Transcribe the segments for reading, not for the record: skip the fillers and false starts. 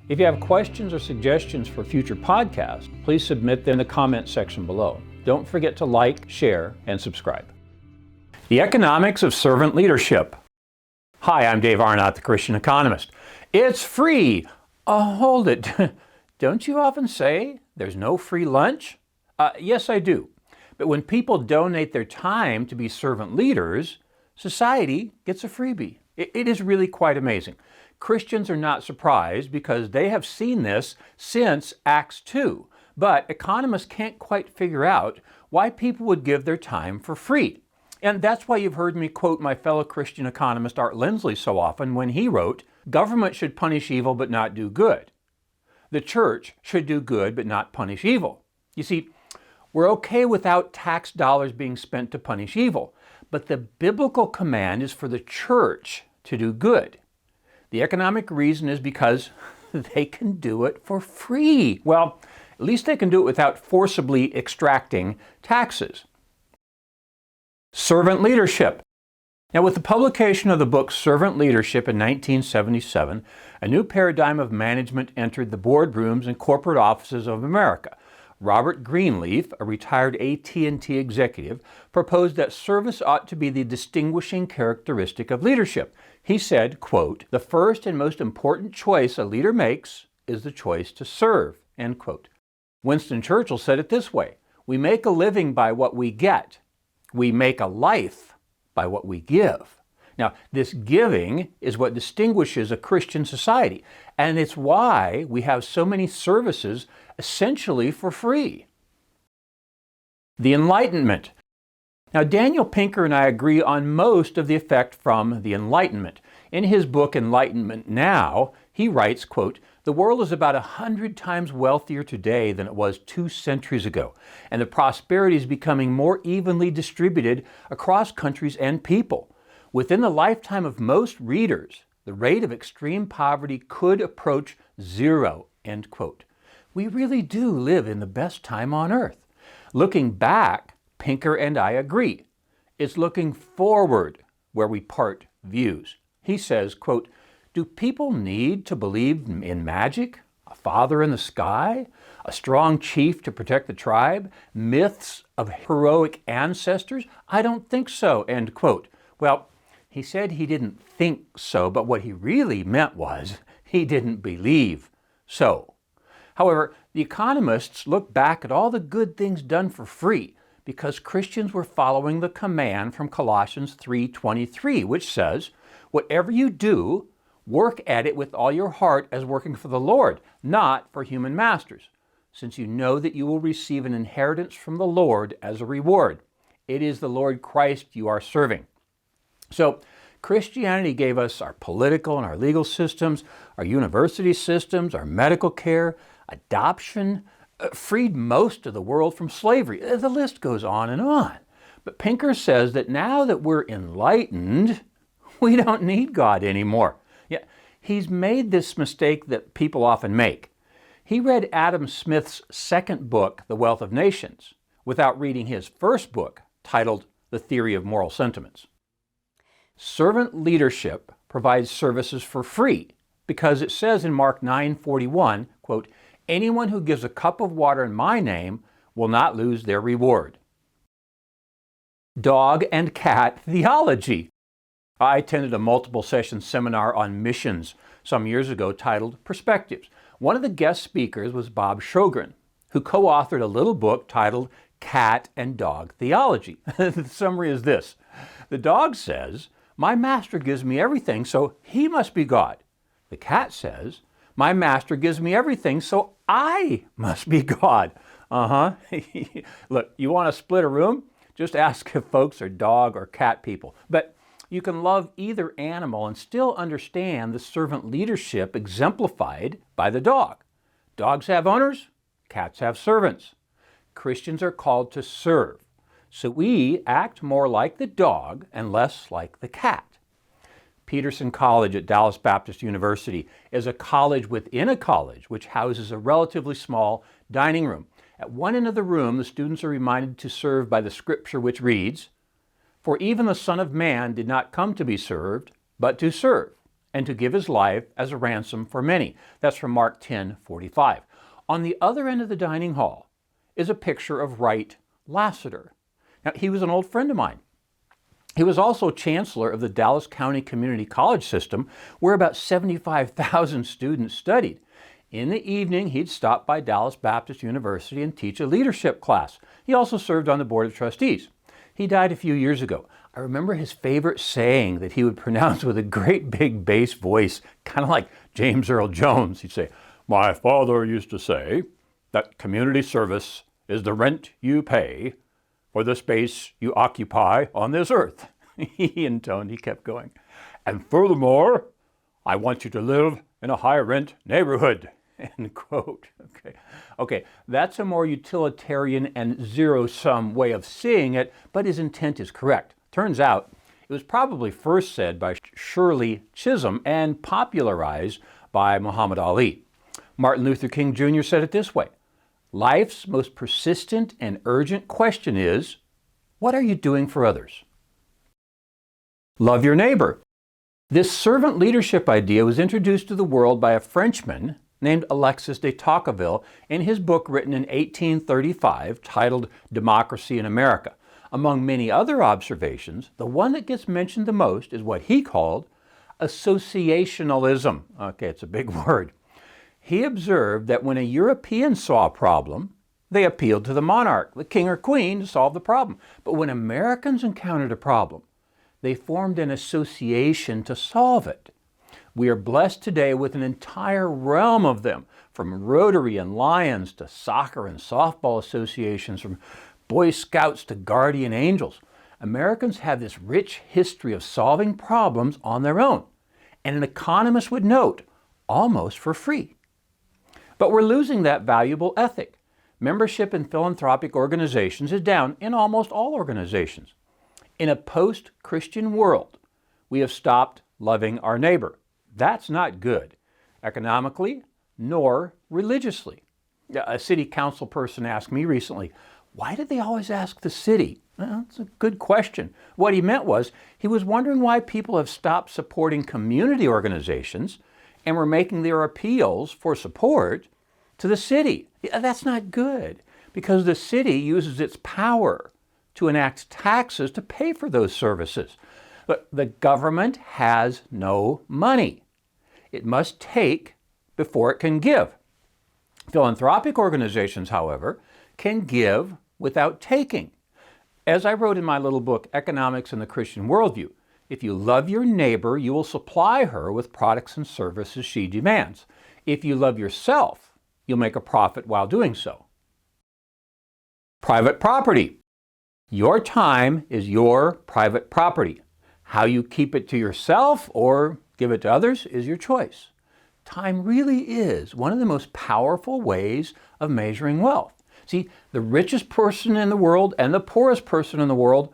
If you have questions or suggestions for future podcasts, please submit them in the comment section below. Don't forget to like, share, and subscribe. The economics of servant leadership. Hi, I'm Dave Arnott, the Christian Economist. It's free! Hold it. Don't you often say there's no free lunch? Yes, I do. But when people donate their time to be servant leaders, society gets a freebie. It is really quite amazing. Christians are not surprised because they have seen this since Acts 2. But economists can't quite figure out why people would give their time for free. And that's why you've heard me quote my fellow Christian economist Art Lindsley so often when he wrote, "Government should punish evil but not do good. The church should do good but not punish evil." You see, we're okay without tax dollars being spent to punish evil, but the biblical command is for the church to do good. The economic reason is because they can do it for free. Well, at least they can do it without forcibly extracting taxes. Servant leadership. Now, with the publication of the book Servant Leadership in 1977, a new paradigm of management entered the boardrooms and corporate offices of America. Robert Greenleaf, a retired AT&T executive, proposed that service ought to be the distinguishing characteristic of leadership. He said, quote, "The first and most important choice a leader makes is the choice to serve," end quote. Winston Churchill said it this way, "We make a living by what we get. We make a life by what we give." Now, this giving is what distinguishes a Christian society, and it's why we have so many services essentially for free. The Enlightenment. Now, Daniel Pinker and I agree on most of the effect from the Enlightenment. In his book Enlightenment Now, he writes, quote, "The world is about 100 times wealthier today than it was 2 centuries ago, and the prosperity is becoming more evenly distributed across countries and people. Within the lifetime of most readers, the rate of extreme poverty could approach 0, end quote. We really do live in the best time on earth. Looking back, Pinker and I agree. It's looking forward where we part views. He says, quote, "Do people need to believe in magic, a father in the sky, a strong chief to protect the tribe, myths of heroic ancestors? I don't think so," end quote. Well, he said he didn't think so, but what he really meant was he didn't believe so. However, the economists look back at all the good things done for free because Christians were following the command from Colossians 3:23, which says, "Whatever you do, work at it with all your heart as working for the Lord, not for human masters, since you know that you will receive an inheritance from the Lord as a reward. It is the Lord Christ you are serving." So, Christianity gave us our political and our legal systems, our university systems, our medical care, adoption, freed most of the world from slavery. The list goes on and on. But Pinker says that now that we're enlightened, we don't need God anymore. Yeah, he's made this mistake that people often make. He read Adam Smith's second book, The Wealth of Nations, without reading his first book, titled The Theory of Moral Sentiments. Servant leadership provides services for free because it says in Mark 9:41, quote, "Anyone who gives a cup of water in my name will not lose their reward." Dog and Cat Theology. I attended a multiple session seminar on missions some years ago titled Perspectives. One of the guest speakers was Bob Sjogren, who co-authored a little book titled Cat and Dog Theology. The summary is this. The dog says, "My master gives me everything, so he must be God." The cat says, "My master gives me everything, so I must be God." Look, you want to split a room? Just ask if folks are dog or cat people. But you can love either animal and still understand the servant leadership exemplified by the dog. Dogs have owners, cats have servants. Christians are called to serve. So we act more like the dog and less like the cat. Peterson College at Dallas Baptist University is a college within a college which houses a relatively small dining room. At one end of the room, the students are reminded to serve by the scripture which reads, "For even the Son of Man did not come to be served, but to serve, and to give his life as a ransom for many. That's from Mark 10:45. On the other end of the dining hall is a picture of Wright Lassiter. Now, he was an old friend of mine. He was also chancellor of the Dallas County Community College system, where about 75,000 students studied. In the evening, he'd stop by Dallas Baptist University and teach a leadership class. He also served on the board of trustees. He died a few years ago. I remember his favorite saying that he would pronounce with a great big bass voice, kind of like James Earl Jones. He'd say, "My father used to say that community service is the rent you pay for the space you occupy on this earth." He intoned, he kept going. "And furthermore, I want you to live in a high rent neighborhood." End quote. Okay, that's a more utilitarian and zero-sum way of seeing it, but his intent is correct. Turns out, it was probably first said by Shirley Chisholm and popularized by Muhammad Ali. Martin Luther King Jr. said it this way: "Life's most persistent and urgent question is, what are you doing for others?" Love your neighbor. This servant leadership idea was introduced to the world by a Frenchman named Alexis de Tocqueville in his book written in 1835 titled Democracy in America. Among many other observations, the one that gets mentioned the most is what he called associationalism. Okay, it's a big word. He observed that when a European saw a problem, they appealed to the monarch, the king or queen, to solve the problem. But when Americans encountered a problem, they formed an association to solve it. We are blessed today with an entire realm of them, from Rotary and Lions to soccer and softball associations, from Boy Scouts to Guardian Angels. Americans have this rich history of solving problems on their own, and an economist would note, almost for free. But we're losing that valuable ethic. Membership in philanthropic organizations is down in almost all organizations. In a post-Christian world, we have stopped loving our neighbor. That's not good, economically nor religiously. A city council person asked me recently, why did they always ask the city? Well, that's a good question. What he meant was, he was wondering why people have stopped supporting community organizations and were making their appeals for support to the city. That's not good, because the city uses its power to enact taxes to pay for those services. But the government has no money. It must take before it can give. Philanthropic organizations, however, can give without taking. As I wrote in my little book, Economics and the Christian Worldview, if you love your neighbor, you will supply her with products and services she demands. If you love yourself, you'll make a profit while doing so. Private property. Your time is your private property. How you keep it to yourself or give it to others is your choice. Time really is one of the most powerful ways of measuring wealth. See, the richest person in the world and the poorest person in the world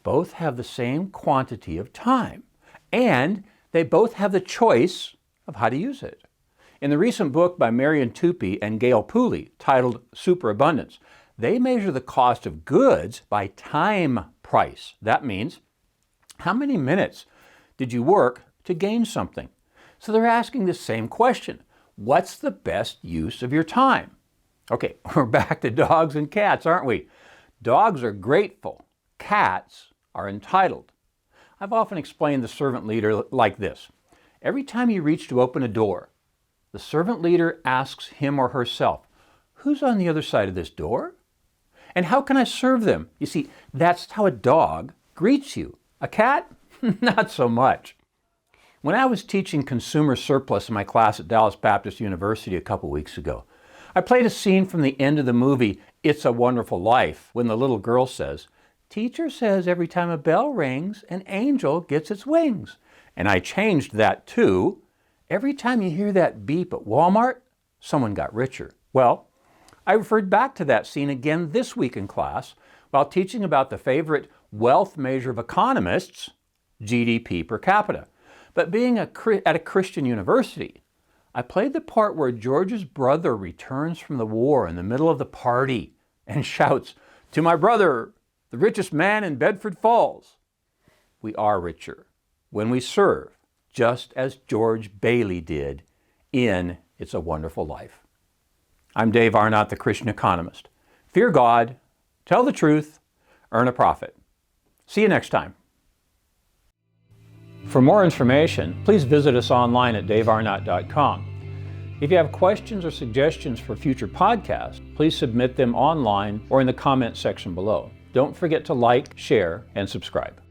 both have the same quantity of time, and they both have the choice of how to use it. In the recent book by Marion Tupy and Gail Pooley, titled Superabundance, they measure the cost of goods by time price. That means, how many minutes did you work to gain something? So they're asking the same question. What's the best use of your time? Okay, we're back to dogs and cats, aren't we? Dogs are grateful. Cats are entitled. I've often explained the servant leader like this. Every time you reach to open a door, the servant leader asks him or herself, who's on the other side of this door? And how can I serve them? You see, that's how a dog greets you. A cat? Not so much. When I was teaching consumer surplus in my class at Dallas Baptist University a couple weeks ago, I played a scene from the end of the movie It's a Wonderful Life when the little girl says, "Teacher says every time a bell rings, an angel gets its wings." And I changed that to, every time you hear that beep at Walmart, someone got richer. Well, I referred back to that scene again this week in class while teaching about the favorite wealth measure of economists, GDP per capita. But being at a Christian university, I played the part where George's brother returns from the war in the middle of the party and shouts, "To my brother, the richest man in Bedford Falls." We are richer when we serve just as George Bailey did in It's a Wonderful Life. I'm Dave Arnott, the Christian Economist. Fear God, tell the truth, earn a profit. See you next time. For more information, please visit us online at davearnott.com. If you have questions or suggestions for future podcasts, please submit them online or in the comments section below. Don't forget to like, share, and subscribe.